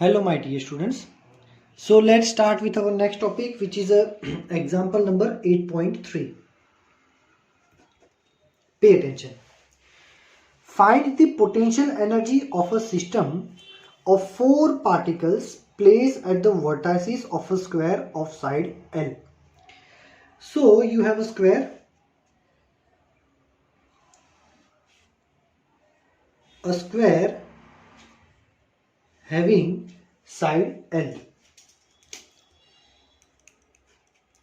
Hello my dear students. So let's start with our next topic, which is example number 8.3. Pay attention. Find the potential energy of a system of 4 particles placed at the vertices of a square of side L. So you have a square, having side L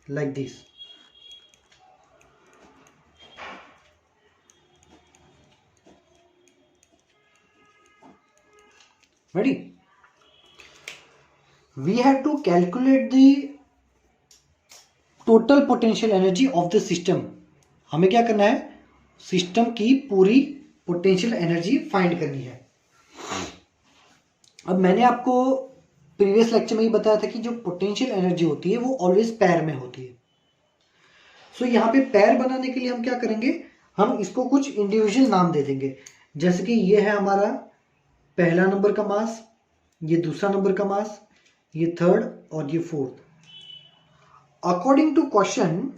like this. Ready? We have to calculate the total potential energy of the system. हमें क्या करना है? System की पूरी potential energy find करनी है. अब मैंने आपको प्रीवियस लेक्चर में ही बताया था कि जो पोटेंशियल एनर्जी होती है वो ऑलवेज पैर में होती है. सो यहाँ पे पैर बनाने के लिए हम क्या करेंगे, हम इसको कुछ इंडिविजुअल नाम दे देंगे. जैसे कि ये है हमारा पहला नंबर का मास, ये दूसरा नंबर का मास, ये थर्ड और ये फोर्थ. अकॉर्डिंग टू क्वेश्चन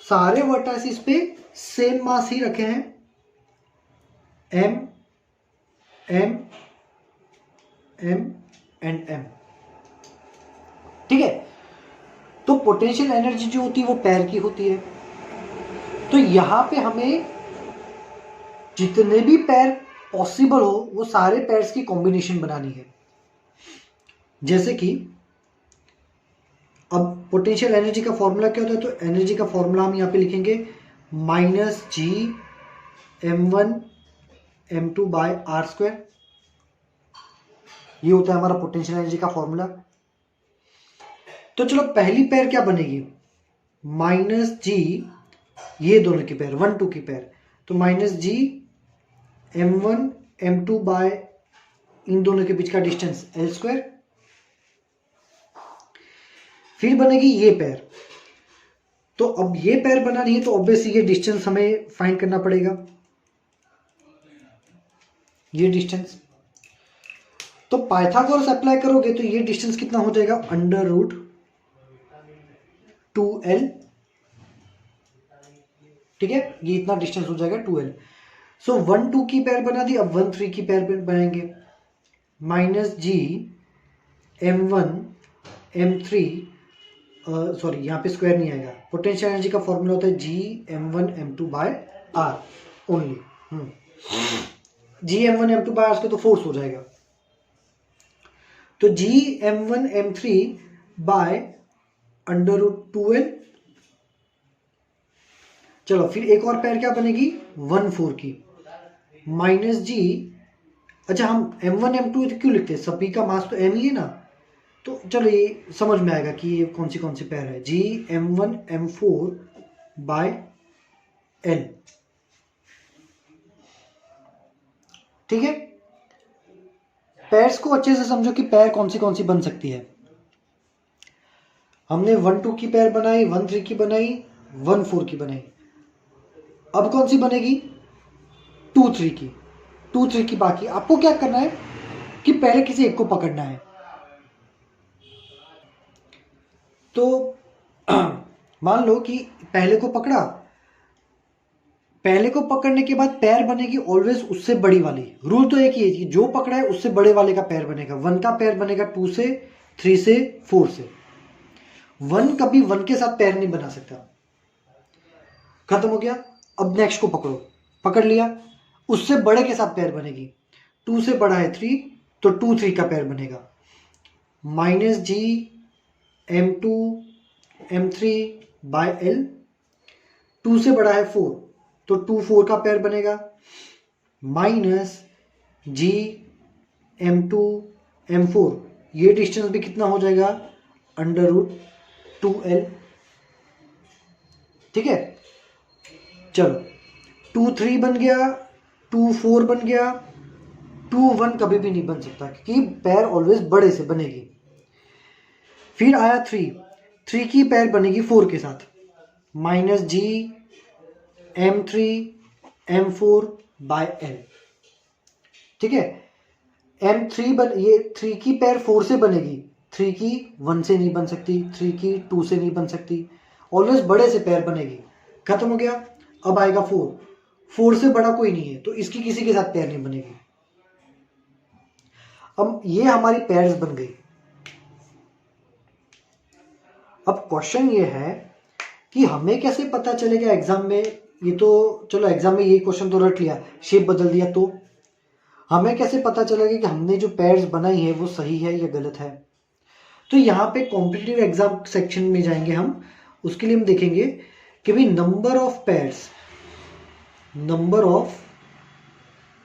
सारे वर्टाइसिस पे सेम मास ही रखे हैं, M M M and M. ठीक है. तो पोटेंशियल एनर्जी जो होती है वो पैर की होती है. तो यहां पे हमें जितने भी पैर पॉसिबल हो वो सारे पैर्स की कॉम्बिनेशन बनानी है. जैसे कि अब पोटेंशियल एनर्जी का फॉर्मूला क्या होता है, तो एनर्जी का फॉर्मूला हम यहाँ पे लिखेंगे -G m1m2/r². ये होता है हमारा पोटेंशियल एनर्जी का फॉर्मूला. तो चलो पहली पैर क्या बनेगी, -G, ये दोनों की पैर 1 2 की पैर, तो -G m1 m2 बाय इन दोनों के बीच का डिस्टेंस L². फिर बनेगी ये पैर. तो अब ये पैर बनानी है तो ऑब्वियसली ये डिस्टेंस हमें फाइंड करना पड़ेगा, ये डिस्टेंस. तो पाइथागोरस अप्लाई करोगे तो ये डिस्टेंस कितना हो जाएगा, √2L. ठीक है, ये इतना डिस्टेंस हो जाएगा 2L. सो 1 2 की पैर बना दी. अब 1 3 की पैर बनाएंगे, -G m1 m3, सॉरी यहाँ पे स्क्वायर नहीं आएगा. पोटेंशियल एनर्जी का फॉर्मूला होता है G m1 m2/r only. G m1 m2/r तो फोर्स हो जाएगा. तो G m1 m3/√2L. चलो फिर एक और पैर क्या बनेगी, 1 4 की, -G. अच्छा हम m1 m2 क्यों लिखते हैं, सभी का मास तो m ही है ना. तो चलो ये समझ में आएगा कि ये कौन सी पैर है. G m1 m4/L. ठीक है. पैर्स को अच्छे से समझो कि पैर कौन सी बन सकती है. हमने 1 2 की पैर बनाई, 1 3 की बनाई, 1 4 की बनाई. अब कौन सी बनेगी, 2 3 की. 2 3 की बाकी. आपको क्या करना है कि पहले किसी एक को पकड़ना है. तो मान लो कि पहले को पकड़ा, पहले को पकड़ने के बाद पैर बनेगी ऑलवेज उससे बड़ी वाली. रूल तो एक ही है कि जो पकड़ा है उससे बड़े वाले का पैर बनेगा. 1 का पैर बनेगा 2 से, 3 से, 4 से. 1 कभी 1 के साथ पैर नहीं बना सकता. खत्म हो गया. अब नेक्स्ट को पकड़ो, पकड़ लिया, उससे बड़े के साथ पैर बनेगी. 2 से बड़ा है 3, तो 2 3 का पैर बनेगा. -G m2 m3/L. 2 से बड़ा है 4, तो 2 4 का पैर बनेगा. -G m2 m4, ये डिस्टेंस भी कितना हो जाएगा, √2L. ठीक है. चलो 2 3 बन गया, 2 4 बन गया. 2 1 कभी भी नहीं बन सकता क्योंकि पैर ऑलवेज बड़े से बनेगी. फिर आया 3 की पैर बनेगी 4 के साथ, -G m3 m4/L. ठीक है. ये 3 की पेयर 4 से बनेगी, 3 की 1 से नहीं बन सकती, 3 की 2 से नहीं बन सकती, ऑलवेज बड़े से पेयर बनेगी। खत्म हो गया। अब आएगा 4 से बड़ा कोई नहीं है तो इसकी किसी के साथ पेयर नहीं बनेगी। अब ये हमारी पेयर्स बन गई। अब क्वेश्चन ये है कि हमें कैसे पता चलेगा एग्जाम में, ये तो चलो एग्जाम में ये क्वेश्चन तो रट लिया, शेप बदल दिया, तो हमें कैसे पता चलेगा कि हमने जो पेयर्स बनाई है वो सही है या गलत है। तो यहाँ पे कॉम्पिटिटिव एग्जाम सेक्शन में जाएंगे हम, उसके लिए हम देखेंगे कि भाई नंबर ऑफ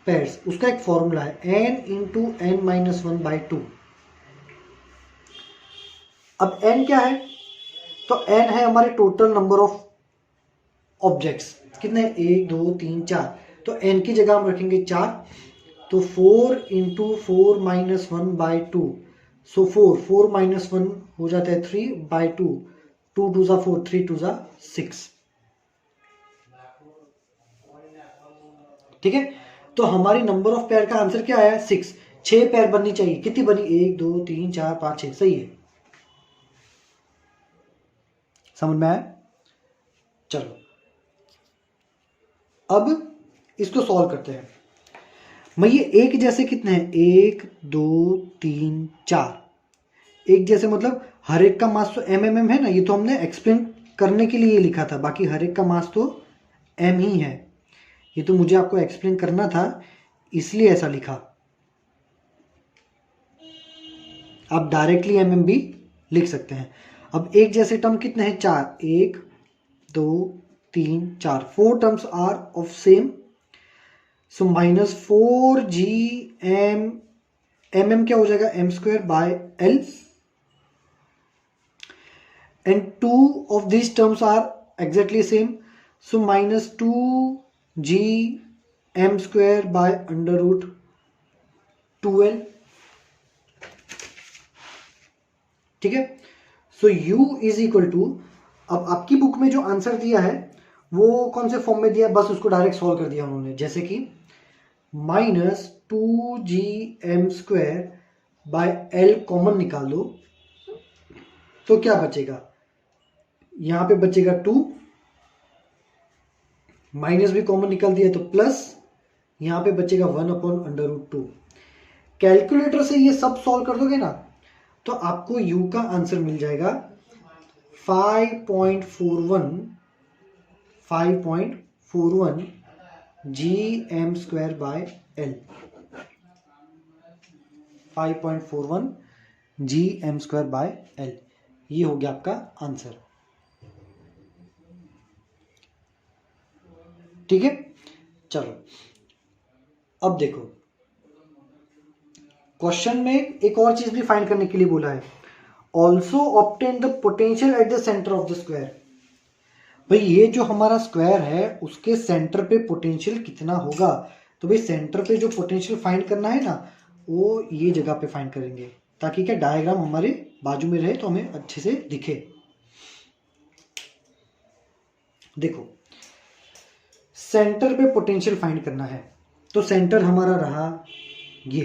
पेयर्स उसका एक फॉर्मूला है n इंटू n माइनस 1/2। अब n क्या है, तो n है हमारे टोटल नंबर ऑफ ऑब्जेक्ट्स, कितने 1 2 3 4, तो n की जगह हम रखेंगे 4, तो 4 इंटू 4 माइनस 1/2, सो 4 माइनस 1 हो जाता है 3/2, 2 2 जा 4, 3 2 जा 6। ठीक है, तो हमारी नंबर ऑफ पेयर का आंसर क्या आया 6। 6 पेयर बननी चाहिए, कितनी बनी 1 2 3 4 5 6, सही है। समझ में आया? चलो अब इसको सॉल्व करते हैं। मैं ये एक जैसे कितने हैं 1 2 3 4, एक जैसे मतलब हर एक का मास तो m है ना, ये तो हमने एक्सप्लेन करने के लिए लिखा था, बाकी हर एक का मास तो m ही है, ये तो मुझे आपको एक्सप्लेन करना था इसलिए ऐसा लिखा। आप डायरेक्टली mm भी लिख सकते हैं। अब एक जैसे टर्म कितने हैं 4, 1 2 3 4, 4 terms are of same, so minus 4gm, mm क्या हो जाएगा m²/l, and 2 of these terms are exactly same, so minus 2gm²/√2l। ठीक है, सो u इज इक्वल टू, अब आपकी बुक में जो आंसर दिया है वो कौन से फॉर्म में दिया है, बस उसको डायरेक्ट सॉल्व कर दिया उन्होंने, जैसे कि माइनस 2gm²/l कॉमन निकाल दो तो क्या बचेगा, यहां पे बचेगा 2, माइनस भी कॉमन निकाल दिया तो प्लस, यहां पे बचेगा 1/√2। कैलकुलेटर से ये सब सॉल्व कर दोगे ना तो आपको u का आंसर मिल जाएगा 5.41 gm²/l, 5.41 gm²/l, ये हो गया आपका आंसर। ठीक है, चलो अब देखो क्वेश्चन में एक और चीज भी फाइंड करने के लिए बोला है, also obtain the potential at the centre of the square. भाई ये जो हमारा स्क्वायर है उसके सेंटर पे पोटेंशियल कितना होगा, तो भाई सेंटर पे जो पोटेंशियल फाइंड करना है ना वो ये जगह पे फाइंड करेंगे, ताकि क्या डायग्राम हमारे बाजू में रहे तो हमें अच्छे से दिखे। देखो सेंटर पे पोटेंशियल फाइंड करना है, तो सेंटर हमारा रहा ये।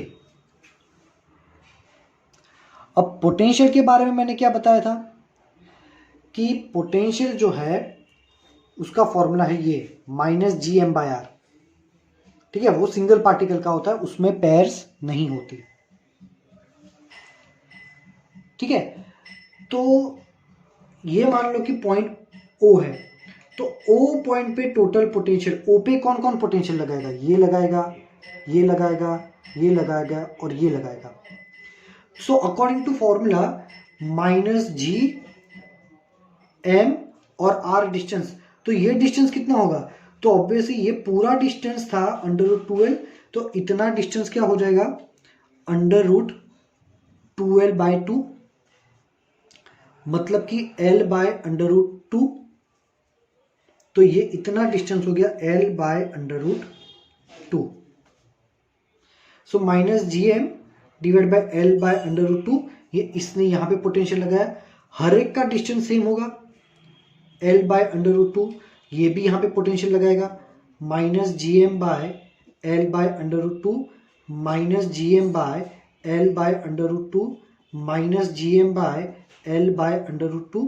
अब पोटेंशियल के बारे में मैंने क्या बताया था कि पोटेंशियल जो है उसका फॉर्मूला है ये -gm/r। ठीक है, वो सिंगल पार्टिकल का होता है, उसमें पेयर्स नहीं होती। ठीक है, तो ये मान लो कि पॉइंट O है, तो O पॉइंट पे टोटल पोटेंशियल, O पे कौन कौन पोटेंशियल लगाएगा, ये लगाएगा, ये लगाएगा, ये लगाएगा और ये लगाएगा। So according to formula -gm और r डिस्टेंस, तो ये डिस्टेंस कितना होगा, तो ऑब्वियसली ये पूरा डिस्टेंस था √2l, तो इतना डिस्टेंस क्या हो जाएगा √2l/2, मतलब कि l/√2, तो ये इतना डिस्टेंस हो गया l/√2। So -gm divide by l/√2, ये इसने यहां पे पोटेंशियल लगाया, हर एक का डिस्टेंस सेम होगा l/√2, ये भी यहां पे पोटेंशियल लगाएगा -gm/l/√2, minus G M by L by under root two minus G M by L by under root two.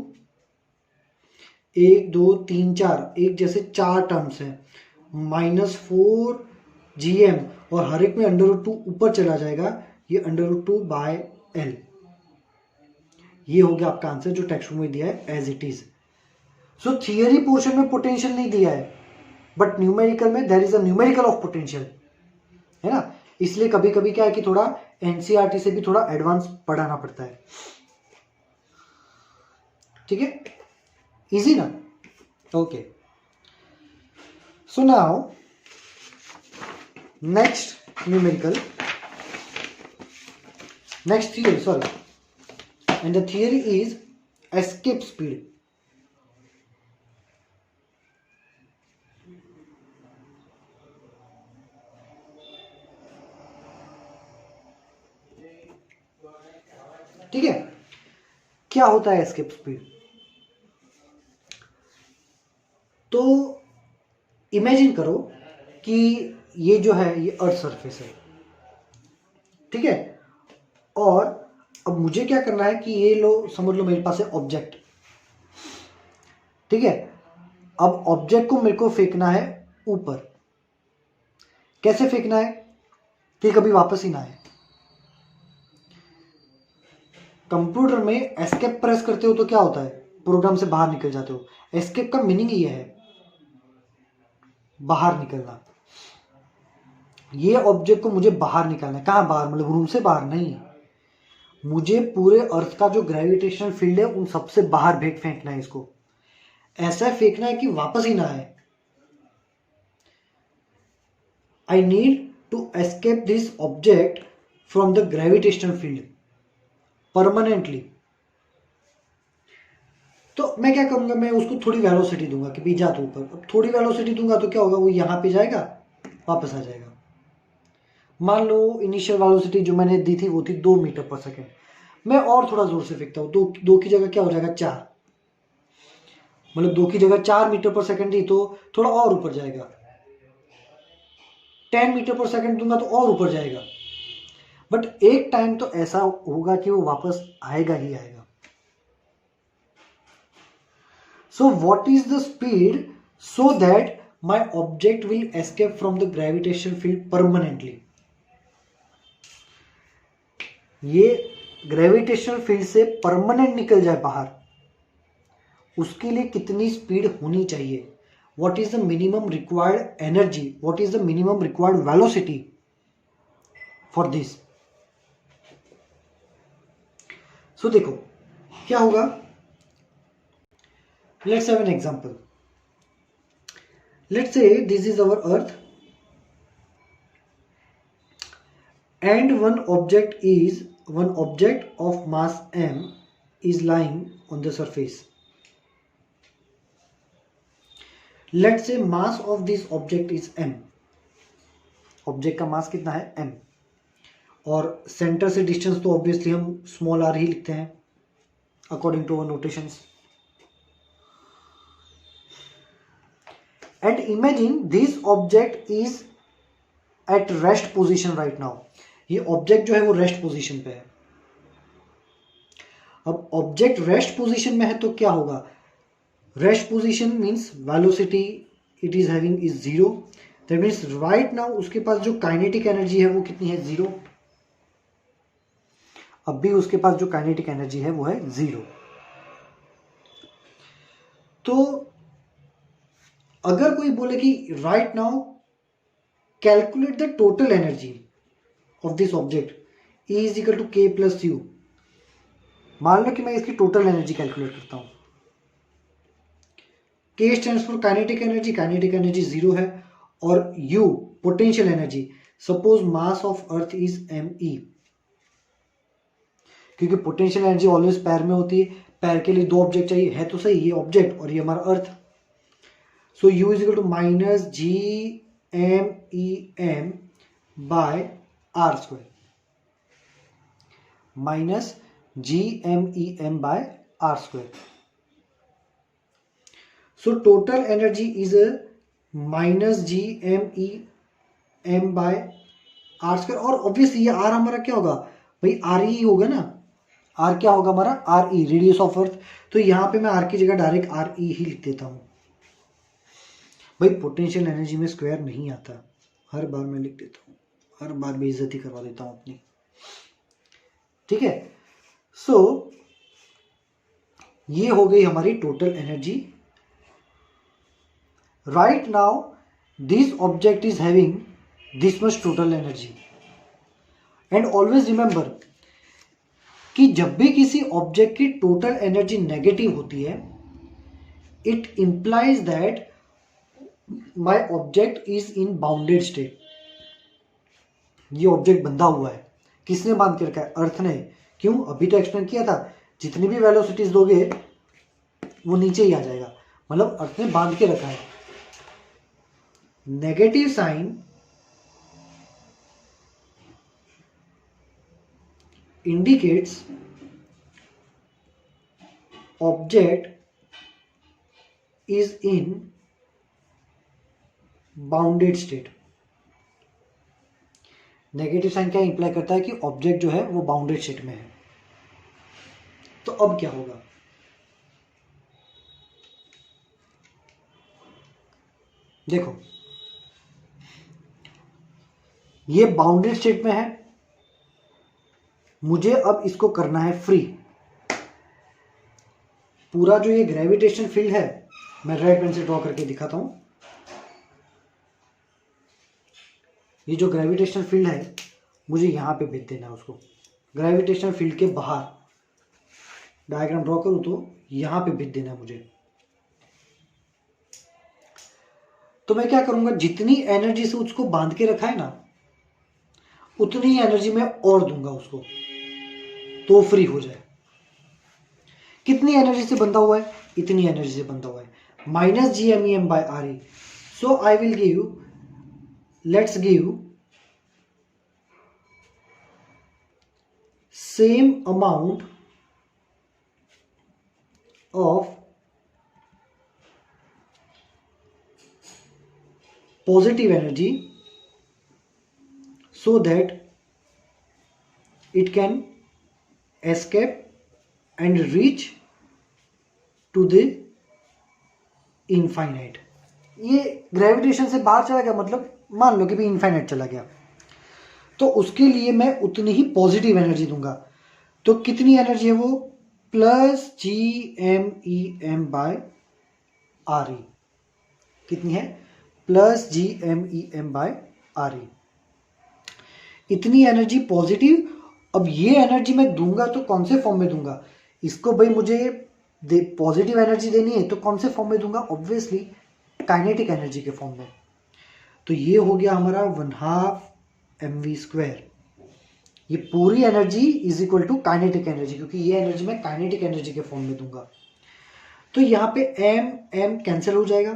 1 2 3 4 एक जैसे 4 टर्म्स हैं, माइनस 4 जी एम और हर एक में अंडर रूट टू ऊपर चला जाएगा, ये under root two by L. ये हो गया आपका आंसर जो टेक्स्ट बुक में दिया है as it is. So theory portion में पोटेंशियल नहीं दिया है, बट न्यूमेरिकल में there is a numerical of potential, है ना। इसलिए कभी कभी क्या है कि थोड़ा एनसीईआरटी से भी थोड़ा एडवांस पढ़ाना पड़ता है, ठीक है, इजी ना। Okay, so now next numerical, next theory, sorry, and the theory is escape speed. ठीक है, क्या होता है एस्केप स्पीड? तो इमेजिन करो कि ये जो है ये अर्थ सरफेस है, ठीक है, और अब मुझे क्या करना है कि ये लो, समझ लो मेरे पास है ऑब्जेक्ट, ठीक है। अब ऑब्जेक्ट को मेरे को फेंकना है ऊपर। कैसे फेंकना है कि कभी वापस ही ना आए। कंप्यूटर में एस्केप प्रेस करते हो तो क्या होता है, प्रोग्राम से बाहर निकल जाते हो। एस्केप का मीनिंग ये है बाहर निकलना। ये ऑब्जेक्ट को मुझे बाहर निकालना है। कहाँ बाहर, मतलब रूम से बाहर नहीं, मुझे पूरे अर्थ का जो ग्रेविटेशनल फील्ड है उन सबसे बाहर फेंकना है इसको। ऐसा फेंकना है कि वापस ही ना आए। I need to escape this object from the gravitational field permanently. तो मैं क्या करूंगा, मैं उसको थोड़ी वेलोसिटी दूंगा कि भी जा तो ऊपर। अब थोड़ी वेलोसिटी दूंगा तो क्या होगा, वो यहां पे जाएगा, वापस आ जाएगा। मान लो इनिशियल वेलोसिटी जो मैंने दी थी वो थी 2 मीटर पर सेकेंड। मैं और थोड़ा जोर से फेंकता हूँ, दो की जगह क्या हो जाएगा 4, मतलब 2 की जगह 4 मीटर पर सेकेंड दी तो थोड़ा और ऊपर जाएगा। 10 मीटर पर सेकेंड दूंगा तो और ऊपर जाएगा। बट एक टाइम तो ऐसा होगा कि वो वापस आएगा ही आएगा। So what is the speed so that my object will escape from the gravitational field permanently? ये ग्रेविटेशनल फील्ड से परमानेंट निकल जाए बाहर, उसके लिए कितनी स्पीड होनी चाहिए? What is the minimum required energy? What is the minimum required velocity for this? So देखो क्या होगा, let's have an example. Let's say this is our earth and one object of mass m is lying on the surface. Let's say mass of this object is m. Object का मास कितना है m, और centre से distance तो obviously हम small r ही लिखते हैं according to our notations. And imagine this object is at rest position right now. ये ऑब्जेक्ट जो है वो रेस्ट पोजीशन पे है। अब ऑब्जेक्ट रेस्ट पोजीशन में है तो क्या होगा, rest position means velocity it is having is 0। That means right now उसके पास जो काइनेटिक एनर्जी है वो कितनी है, 0। अब भी उसके पास जो काइनेटिक एनर्जी है वो है 0। तो अगर कोई बोले कि right now calculate the total energy of this object E is equal to k plus U. मान लो कि मैं इसकी टोटल एनर्जी कैलकुलेट करता हूं। K stands for kinetic energy, kinetic energy 0 है, और U potential energy. Suppose mass of earth is me, क्योंकि पोटेंशियल एनर्जी ऑलवेज पैर में होती है। पैर के लिए 2 ऑब्जेक्ट चाहिए, है तो सही, ये ऑब्जेक्ट और ये हमारा earth. So U is equal to minus GMEM by R square, minus GMEM by R square. So total energy is a minus GMEM by R square, और ऑब्वियसली ये आर हमारा क्या होगा भाई, आर ई होगा ना। आर क्या होगा हमारा, R E, radius of earth. तो यहाँ पे मैं आर की जगह डायरेक्ट आर ई ही लिख देता हूँ। भाई पोटेंशियल एनर्जी में स्क्वायर नहीं आता, हर बार मैं लिख देता हूँ, हर बार बेइज्जती करवा देता हूँ अपनी, ठीक है। सो ये हो गई हमारी total energy. Right now this object is having this much total energy, and always remember कि जब भी किसी ऑब्जेक्ट की टोटल एनर्जी नेगेटिव होती है, it implies that my object is in bounded state. ये ऑब्जेक्ट बंधा हुआ है, किसने बांध के रखा है, अर्थ ने। क्यों, अभी तो एक्सप्लेन किया था, जितनी भी वेलोसिटीज दोगे वो नीचे ही आ जाएगा, मतलब अर्थ ने बांध के रखा है। Negative sign indicates object is in bounded state. Negative sign क्या इंप्लाई करता है कि ऑब्जेक्ट जो है वो बाउंडेड स्टेट में है। तो अब क्या होगा, देखो ये बाउंडेड स्टेट में है, मुझे अब इसको करना है फ्री। पूरा जो ये ग्रेविटेशन फील्ड है, मैं रेड पेन से ड्रॉ करके दिखाता हूं। ये जो ग्रेविटेशनल फील्ड है मुझे यहां पे भेज देना है उसको। ग्रेविटेशनल फील्ड के बाहर डायग्राम ड्रॉ करूं तो यहां पे भेज देना है मुझे। तो मैं क्या करूंगा, जितनी एनर्जी से उसको बांध के रखा है ना, उतनी ही एनर्जी मैं और दूंगा उसको, तो फ्री हो जाए। कितनी एनर्जी से बंधा हुआ है, इतनी एनर्जी से बंधा हुआ है, minus G M E M by R E. So I will give, let's give same amount of positive energy so that it can escape and reach to the infinite। ये ग्रेविटेशन से बाहर चला गया, मतलब मान लो कि भी इनफाइनाइट चला गया, तो उसके लिए मैं उतनी ही पॉजिटिव एनर्जी दूंगा। तो कितनी एनर्जी है वो, plus G M E M by R E. कितनी है, plus G M E M by R E. इतनी एनर्जी पॉजिटिव। अब ये एनर्जी मैं दूंगा तो कौन से फॉर्म में दूंगा, इसको भाई मुझे पॉजिटिव एनर्जी देनी है तो कौन से फॉर्म में दूंगा, ऑब्वियसली काइनेटिक एनर्जी के फॉर्म में। तो ये हो गया हमारा 1/2 mv²। ये पूरी energy is equal to kinetic energy, क्योंकि ये एनर्जी मैं काइनेटिक एनर्जी के फॉर्म में दूंगा। तो यहां पे एम एम कैंसिल हो जाएगा,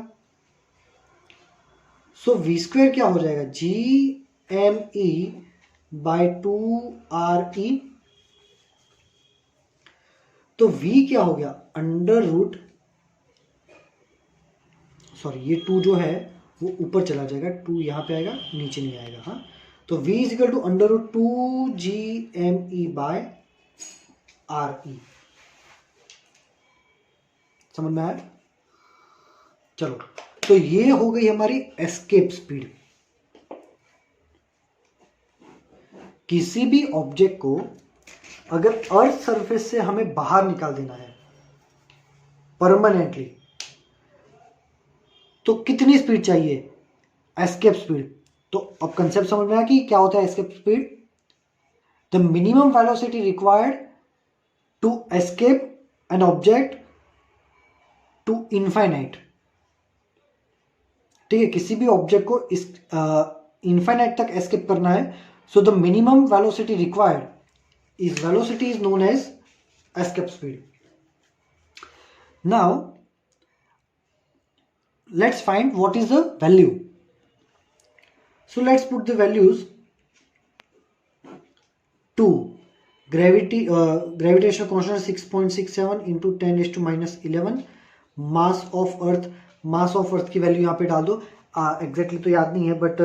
सो v² क्या हो जाएगा, जी एम ई बाय 2r ई। तो v क्या हो गया, अंडर रूट, सॉरी ये 2 जो है वो ऊपर चला जाएगा, 2 यहां पे आएगा, नीचे नहीं आएगा। हाँ, तो v is equal to under root 2 G M E by R E. समझ में आया, चलो। तो ये हो गई हमारी एस्केप स्पीड। किसी भी ऑब्जेक्ट को अगर अर्थ सरफेस से हमें बाहर निकाल देना है परमानेंटली, तो कितनी स्पीड चाहिए, एस्केप स्पीड। तो अब कंसेप्ट समझ में आया कि क्या होता है escape speed. The minimum velocity required to escape an object to infinite. ठीक है, किसी भी ऑब्जेक्ट को इस इनफाइनाइट तक एस्केप करना है, so the minimum velocity required is velocity is known as escape speed. Now let's find what is the value. So let's put the values to gravitational constant 6.67 into 10⁻⁻11, mass of earth की value यहाँ पे डाल दो। Exactly तो याद नहीं है, but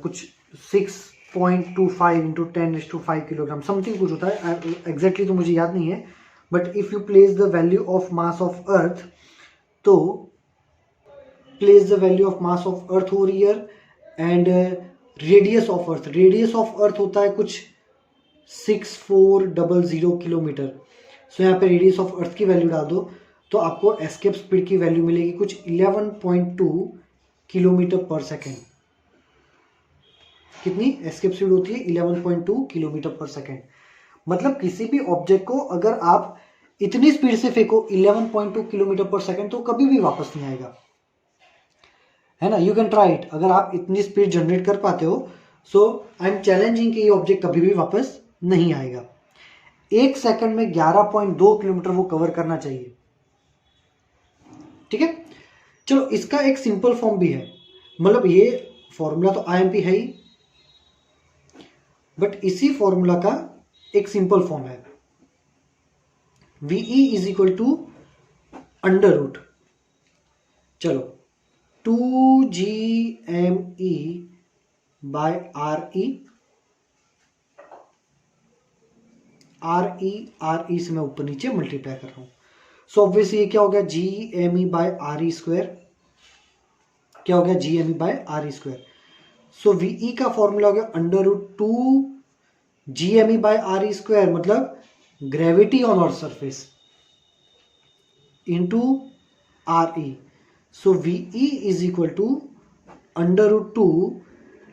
कुछ 6 0.25 इंटू 10⁵ किलोग्राम समथिंग कुछ होता है, एग्जैक्टली तो मुझे याद नहीं है, but if you place the value of mass of earth, तो place the value of mass of earth over here and radius of earth, radius of earth होता है कुछ 6400 किलोमीटर। सो यहाँ पे रेडियस ऑफ अर्थ की वैल्यू डाल दो तो आपको एस्केप स्पीड की वैल्यू मिलेगी कुछ 11.2 किलोमीटर पर सेकेंड। कितनी एस्केप स्पीड होती है? 11.2 किलोमीटर पर सेकेंड। मतलब किसी भी ऑब्जेक्ट को अगर आप इतनी स्पीड से फेंको 11.2 किलोमीटर पर सेकेंड तो कभी भी वापस नहीं आएगा, है ना। यू कैन ट्राई इट, अगर आप इतनी स्पीड जनरेट कर पाते हो। सो आई एम चैलेंजिंग कि ये ऑब्जेक्ट कभी भी वापस नहीं आएगा। 1 सेकंड में 11.2 किलोमीटर वो कवर करना चाहिए, ठीक है। चलो इसका एक सिंपल फॉर्म भी है, मतलब ये फॉर्मूला तो आईएमपी है ही, बट इसी फॉर्मूला का एक सिंपल फॉर्म है, VE is equal to under root, चलो 2GME बाय RE से मैं ऊपर नीचे मल्टीप्लाई कर रहा हूं। सो ऑब्वियसली ये क्या हो गया? GME बाय RE स्क्वायर, क्या हो गया? GME by RE square. So VE का फॉर्मूला हो गया under root 2GME by RE square, मतलब gravity on earth surface into RE। So VE is equal to under root 2,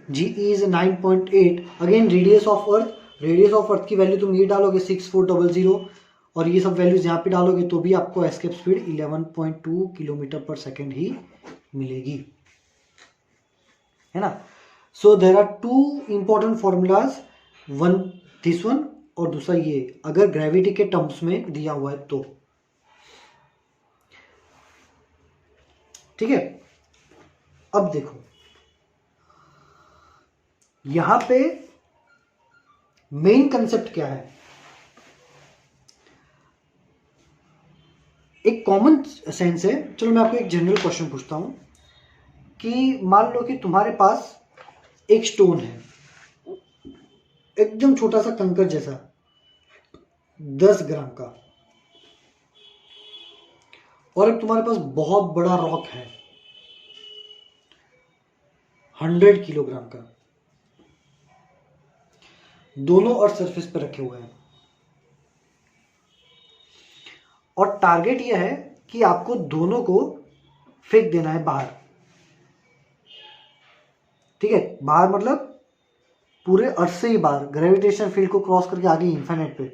GE is 9.8, again radius of earth, radius of earth की value तुम ये डालोगे 6400 और ये सब वैल्यूज यहाँ पे डालोगे तो भी आपको एस्केप स्पीड 11.2 किलोमीटर पर सेकेंड ही मिलेगी, है ना। So there are 2 important formulas, one this one और दूसरा ये, अगर ग्रेविटी के टर्म्स में दिया हुआ है तो, ठीक है। अब देखो यहां पे मेन कंसेप्ट क्या है? एक कॉमन सेंस है। चलो मैं आपको एक जनरल क्वेश्चन पूछता हूं कि मान लो कि तुम्हारे पास एक स्टोन है, एकदम छोटा सा कंकर जैसा 10 ग्राम का, और एक तुम्हारे पास बहुत बड़ा रॉक है 100 किलोग्राम का, दोनों अर्थ सरफेस पर रखे हुए हैं और टारगेट यह है कि आपको दोनों को फेंक देना है बाहर, ठीक है। बाहर मतलब पूरे अर्थ से ही बाहर, ग्रेविटेशन फील्ड को क्रॉस करके आगे इन्फिनिट पे।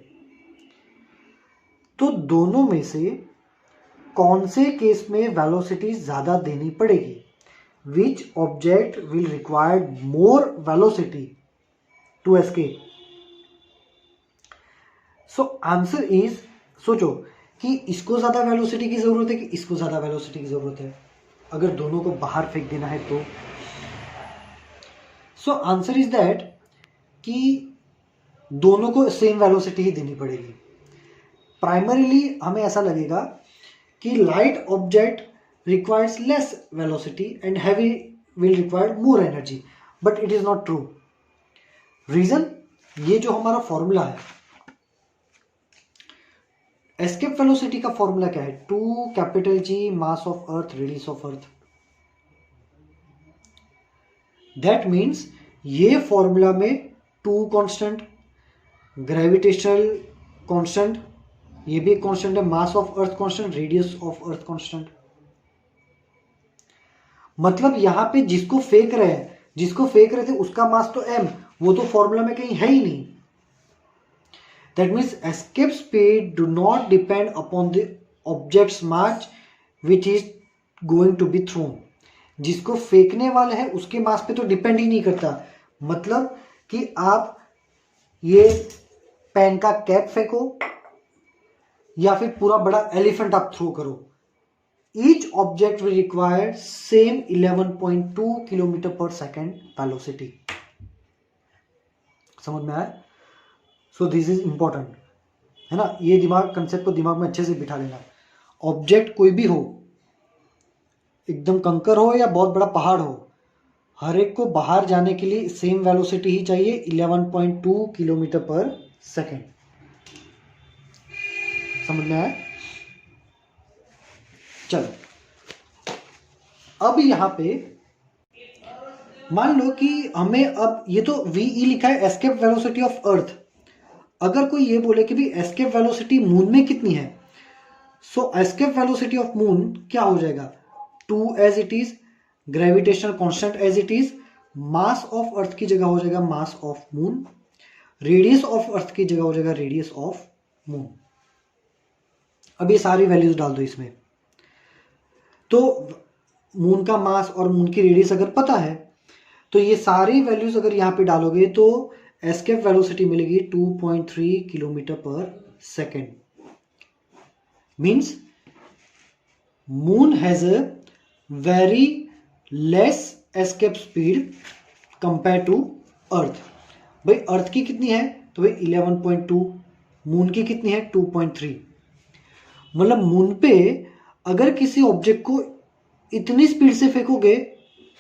तो दोनों में से कौन से केस में वेलोसिटी ज्यादा देनी पड़ेगी? Which object will require more velocity to escape? So answer is, सोचो कि इसको ज्यादा वेलोसिटी की जरूरत है कि इसको ज्यादा वेलोसिटी की जरूरत है, अगर दोनों को बाहर फेंक देना है तो। सो आंसर इज दैट कि दोनों को सेम वेलोसिटी ही देनी पड़ेगी। प्राइमरीली हमें ऐसा लगेगा कि light object requires less velocity and heavy will require more energy, but it is not true. Reason, ये जो हमारा फॉर्मूला है, एस्केप वेलोसिटी का फॉर्मूला क्या है? 2G mass of earth radius of earth. That means ये फॉर्मूला में 2 constant, gravitational constant, ये भी कांस्टेंट है, मास of earth constant, radius of earth constant. मतलब यहां पे जिसको फेंक रहे थे उसका मास तो m, वो तो फॉर्मूला में कहीं है ही नहीं। That means escape speed do not depend upon the object's mass which is going to be thrown. जिसको फेंकने वाले हैं उसके मास पे तो डिपेंड ही नहीं करता। मतलब कि आप ये पेन का कैप फेंको या फिर पूरा बड़ा एलिफेंट आप थ्रो करो, each object will require same 11.2 kilometre पर सेकेंड वेलोसिटी। समझ में आया? सो दिस इज इंपॉर्टेंट, है ना। ये दिमाग कंसेप्ट को दिमाग में अच्छे से बिठा लेना। ऑब्जेक्ट कोई भी हो, एकदम कंकर हो या बहुत बड़ा पहाड़ हो, हर एक को बाहर जाने के लिए सेम वेलोसिटी ही चाहिए, 11.2 किलोमीटर पर सेकेंड। समझ में आया? चलो अब यहां पे मान लो कि हमें, अब ये तो वीई लिखा है एस्केप वेलोसिटी ऑफ अर्थ, अगर कोई ये बोले कि भी एस्केप वेलोसिटी मून में कितनी है, so escape velocity of moon क्या हो जाएगा, 2 as it is, gravitational constant as it is, mass of earth की जगह हो जाएगा mass of moon, radius of earth की जगह हो जाएगा रेडियस ऑफ मून। अब ये सारी वैल्यूज डाल दो इसमें, तो मून का मास और मून की रेडियस अगर पता है तो ये सारी वैल्यूज अगर यहां पे डालोगे तो एस्केप वेलोसिटी मिलेगी 2.3 किलोमीटर पर second. Means moon has a very less escape speed compare to earth. भाई अर्थ की कितनी है, तो भाई 11.2, मून की कितनी है 2.3। मतलब मून पे अगर किसी ऑब्जेक्ट को इतनी स्पीड से फेंकोगे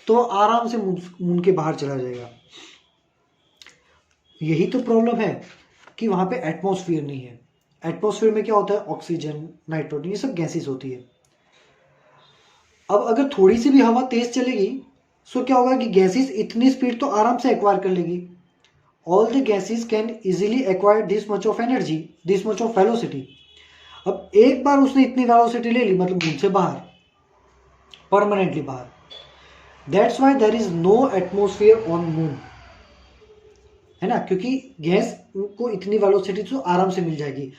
तो आराम से मून के बाहर चला जाएगा। यही तो प्रॉब्लम है कि वहां पे एटमॉस्फेयर नहीं है। एटमॉस्फेयर में क्या होता है, ऑक्सीजन, नाइट्रोजन, ये सब गैसेस होती है। अब अगर थोड़ी सी भी हवा तेज चलेगी सो क्या होगा कि गैसेस इतनी स्पीड तो आराम से एक्वायर कर लेगी। All the gases can easily acquire this much of energy, this much of velocity. अब एक बार उसने इतनी वेलोसिटी ले ली, मतलब मून से बाहर, परमानेंटली बाहर, that's why there is no atmosphere on moon, है ना, क्योंकि गैस को इतनी वेलोसिटी तो आराम से मिल जाएगी।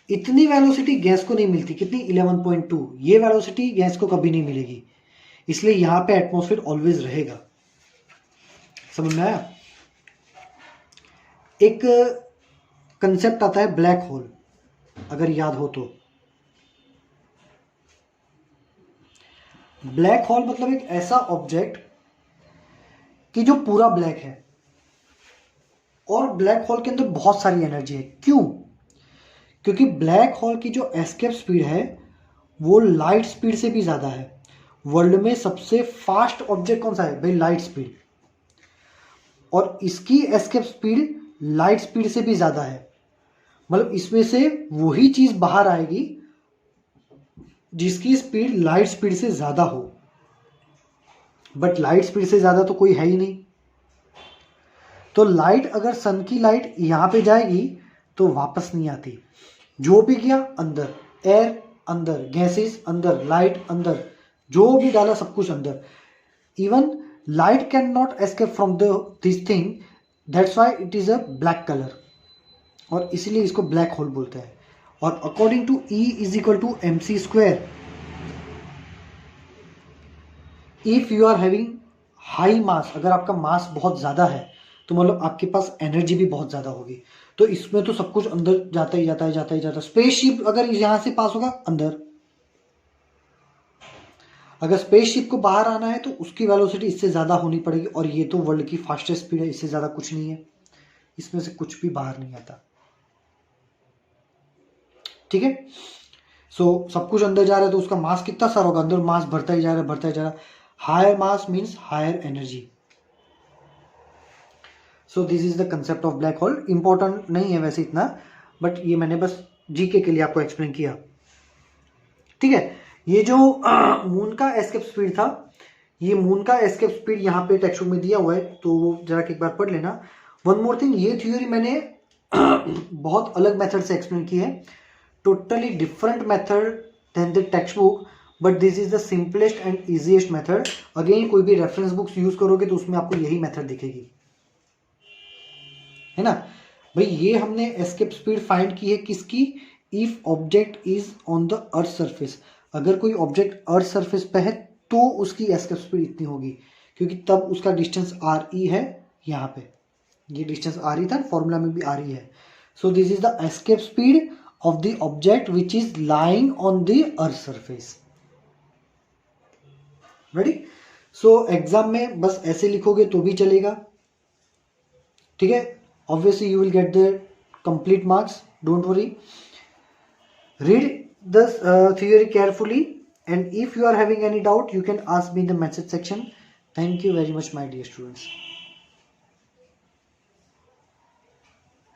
इतनी वेलोसिटी गैस को नहीं मिलती, कितनी 11.2, ये वेलोसिटी गैस को कभी नहीं मिलेगी, इसलिए यहां पे एटमोस्फेयर ऑलवेज रहेगा। समझ में आया? एक कंसेप्ट आता है ब्लैक होल, अगर याद हो तो। ब्लैक होल मतलब एक ऐसा ऑब्जेक्ट कि जो पूरा ब्लैक है, और ब्लैक होल के अंदर बहुत सारी एनर्जी है। क्यों? क्योंकि ब्लैक होल की जो एस्केप स्पीड है वो लाइट स्पीड से भी ज्यादा है। वर्ल्ड में सबसे फास्ट ऑब्जेक्ट कौन सा है भाई, लाइट स्पीड, और इसकी एस्केप स्पीड लाइट स्पीड से भी ज्यादा है। मतलब इसमें से वही चीज बाहर आएगी जिसकी स्पीड लाइट स्पीड से ज्यादा हो, बट लाइट स्पीड से ज्यादा तो कोई है ही नहीं। तो लाइट, अगर सन की लाइट यहां पे जाएगी तो वापस नहीं आती, जो भी गया अंदर, एयर अंदर, गैसेस अंदर, लाइट अंदर, जो भी डाला सब कुछ अंदर। Even light can not escape from this thing, that's why it is a black colour, और इसीलिए इसको ब्लैक होल बोलते हैं। और according to E is equal to MC square, if you are having high mass, अगर आपका मास बहुत ज्यादा है तो मतलब आपके पास एनर्जी भी बहुत ज्यादा होगी। तो इसमें तो सब कुछ अंदर जाता ही जाता है, जाता ही जाता है। स्पेसशिप अगर यहां से पास होगा अंदर, अगर स्पेसशिप को बाहर आना है तो उसकी वेलोसिटी इससे ज्यादा होनी पड़ेगी, और ये तो वर्ल्ड की फास्टेस्ट स्पीड है, इससे ज्यादा कुछ नहीं है, इसमें से कुछ भी बाहर नहीं आता। ठीक है, सो सब कुछ अंदर जा रहा है तो उसका मास कितना सारा होगा, अंदर मास बढ़ता ही जा रहा है, बढ़ता ही जा रहा है। Higher mass means higher energy. So this is the concept of black hole. Important नहीं है वैसे इतना, बट ये मैंने बस जीके के लिए आपको एक्सप्लेन किया। ठीक है, ये जो मून का एस्केप स्पीड था, ये मून का एस्केप स्पीड यहाँ पे टेक्स्ट बुक में दिया हुआ है, तो जरा एक बार पढ़ लेना। वन मोर थिंग, ये थ्योरी मैंने बहुत अलग मेथड से एक्सप्लेन की है, totally different method than the text book, but this is the simplest and easiest method. Again कोई भी रेफरेंस बुक्स यूज करोगे तो उसमें आपको यही मेथड दिखेगी, है ना भाई। ये हमने एस्केप स्पीड फाइंड की है किसकी, if object is on the earth surface. अगर कोई ऑब्जेक्ट अर्थ सरफेस पे है तो उसकी एस्केप स्पीड इतनी होगी, क्योंकि तब उसका डिस्टेंस RE है, यहाँ पे ये डिस्टेंस RE था, फॉर्मूला में भी RE है। सो this is the escape speed of the object which is lying on the earth surface. Ready? So exam में बस ऐसे लिखोगे तो भी चलेगा, ठीक है। Obviously you will get the complete marks, don't worry. Read the theory carefully, and if you are having any doubt you can ask me in the message section. Thank you very much my dear students.